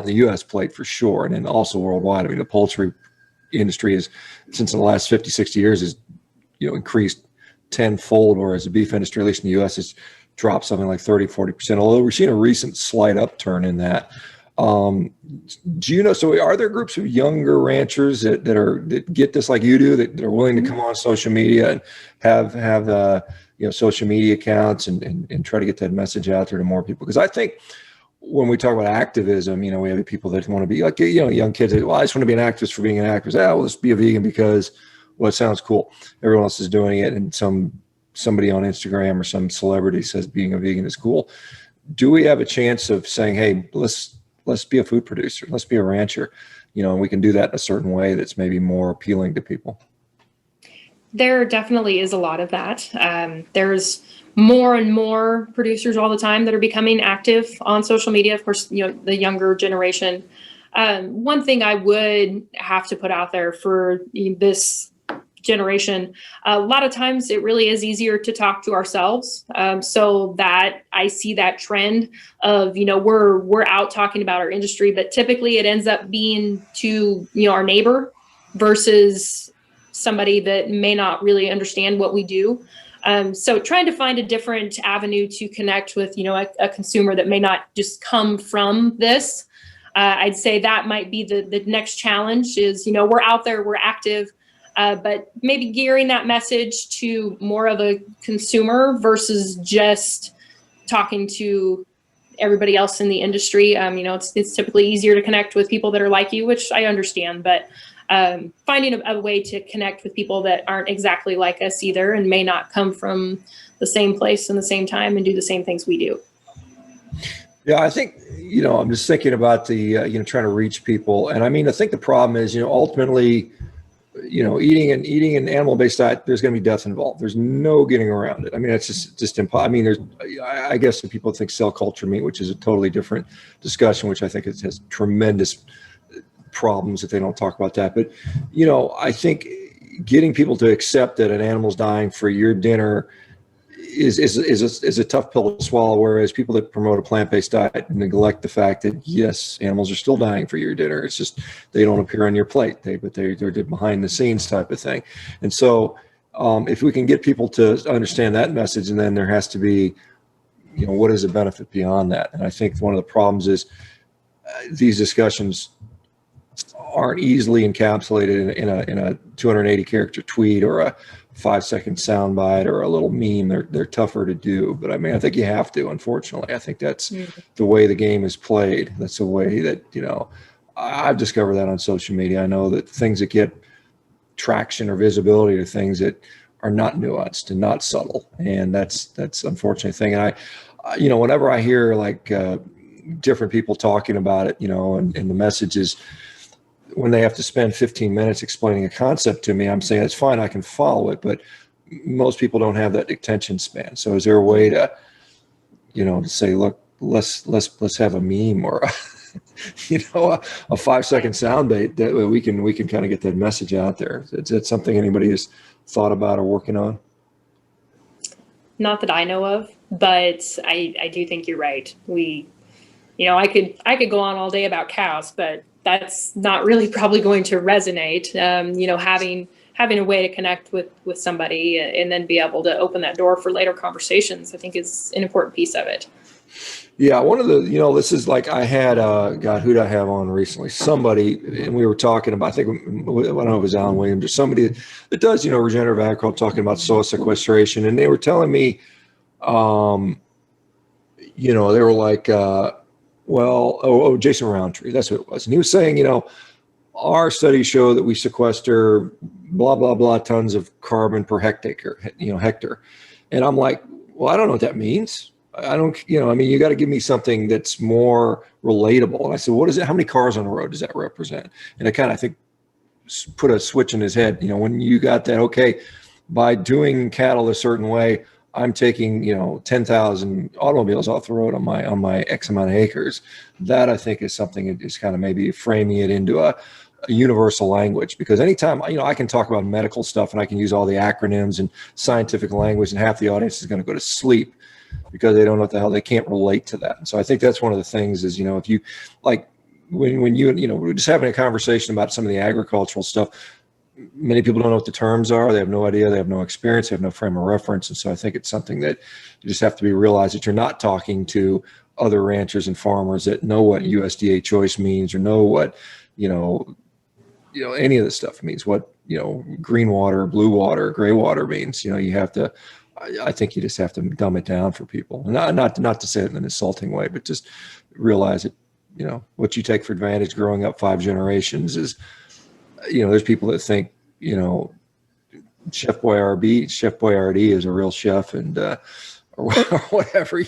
the U.S. plate for sure. And then also worldwide. I mean, the poultry industry is, since the last 50, 60 years, has, increased tenfold, whereas the beef industry, at least in the U.S., has dropped something like 30, 40%, although we're seeing a recent slight upturn in that. So are there groups of younger ranchers that get this like you do, that are willing to come on social media and have social media accounts and try to get that message out there to more people? Because I think when we talk about activism, we have people that want to be like, young kids that, well, I just want to be an activist for being an activist. Well, let's be a vegan because, well, it sounds cool. Everyone else is doing it. And somebody on Instagram or some celebrity says being a vegan is cool. Do we have a chance of saying, hey, let's be a food producer, let's be a rancher, and we can do that in a certain way that's maybe more appealing to people? There definitely is a lot of that. There's more and more producers all the time that are becoming active on social media. Of course, the younger generation. One thing I would have to put out there for this generation, a lot of times it really is easier to talk to ourselves. So that I see that trend of, we're out talking about our industry, but typically it ends up being to, our neighbor versus somebody that may not really understand what we do. So trying to find a different avenue to connect with, a consumer that may not just come from this. I'd say that might be the next challenge is, we're out there, we're active, but maybe gearing that message to more of a consumer versus just talking to everybody else in the industry. It's typically easier to connect with people that are like you, which I understand, but finding a way to connect with people that aren't exactly like us either and may not come from the same place and the same time and do the same things we do. Yeah, I think, I'm just thinking about the, trying to reach people. And I think the problem is, ultimately, eating an animal-based diet, there's going to be death involved. There's no getting around it. It's just impossible. I guess that people think cell culture meat, which is a totally different discussion, which I think has tremendous problems if they don't talk about that. But, I think getting people to accept that an animal's dying for your dinner is a tough pill to swallow, whereas people that promote a plant-based diet neglect the fact that yes, animals are still dying for your dinner. It's just they don't appear on your plate, but they're behind the scenes type of thing. And so if we can get people to understand that message, and then there has to be, what is the benefit beyond that? And I think one of the problems is these discussions aren't easily encapsulated in a 280 character tweet or a 5-second soundbite or a little meme. They're tougher to do, but I think you have to. Unfortunately, I think that's the way the game is played. That's the way that I've discovered that on social media. I know that things that get traction or visibility are things that are not nuanced and not subtle, and that's unfortunate thing. And I whenever I hear like different people talking about it, and the messages, when they have to spend 15 minutes explaining a concept to me, I'm saying it's fine, I can follow it, but most people don't have that attention span. So is there a way to, to say, look, let's have a meme or a 5-second sound bite that we can kind of get that message out there. Is that something anybody has thought about or working on? Not that I know of, but I do think you're right. I could go on all day about cows, but that's not really probably going to resonate. Having a way to connect with somebody and then be able to open that door for later conversations, I think is an important piece of it. Yeah, one of the, this is like I had, God, who did I have on recently? Somebody, and we were talking about, I think, I don't know if it was Alan Williams or somebody that does, regenerative agriculture, talking about soil sequestration. And they were telling me, they were like, Jason Roundtree, that's what it was. And he was saying, our studies show that we sequester blah, blah, blah tons of carbon per hectare. And I'm like, well, I don't know what that means. I don't, you got to give me something that's more relatable. And I said, what is it? How many cars on the road does that represent? And it kind of, I think, put a switch in his head. When you got that, okay, by doing cattle a certain way, I'm taking, 10,000 automobiles off the road on my X amount of acres. That I think is something that is kind of maybe framing it into a universal language, because anytime, I can talk about medical stuff and I can use all the acronyms and scientific language, and half the audience is going to go to sleep because they don't know what the hell, they can't relate to that. And so I think that's one of the things is, if you like when you, we're just having a conversation about some of the agricultural stuff, many people don't know what the terms are. They have no idea. They have no experience. They have no frame of reference. And so I think it's something that you just have to be realized that you're not talking to other ranchers and farmers that know what USDA choice means or know what, any of this stuff means, what, green water, blue water, gray water means. You have to, I think you just have to dumb it down for people. Not to say it in an insulting way, but just realize that, what you take for advantage growing up 5 generations is, there's people that think, Chef Boyardee is a real chef and, or whatever,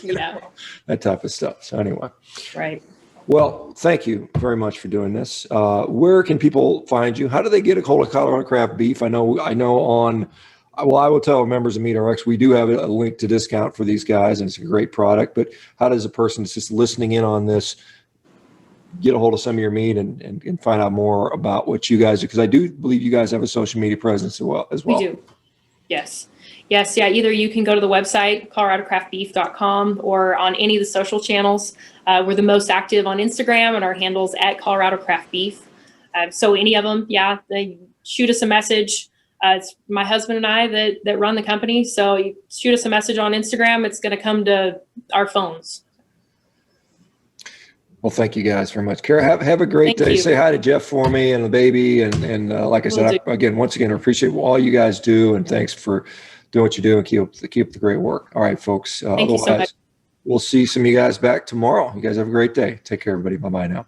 that type of stuff. So anyway. Right. Well, thank you very much for doing this. Where can people find you? How do they get a hold of Colorado Craft Beef? I know I will tell members of MeatRx, we do have a link to discount for these guys, and it's a great product. But how does a person that's just listening in on this get a hold of some of your meat and find out more about what you guys do? Because I do believe you guys have a social media presence as well. We do. Yes. Yeah. Either you can go to the website, ColoradoCraftBeef.com, or on any of the social channels. We're the most active on Instagram, and our handle's at Colorado Craft Beef. So any of them, they shoot us a message. It's my husband and I that run the company. So you shoot us a message on Instagram. It's going to come to our phones. Well, thank you guys very much. Kara, have a great day. Say hi to Jeff for me and the baby. And like I said, once again, I appreciate all you guys do. And thanks for doing what you do and keep the great work. All right, folks. Thank you so much. We'll see some of you guys back tomorrow. You guys have a great day. Take care, everybody. Bye-bye now.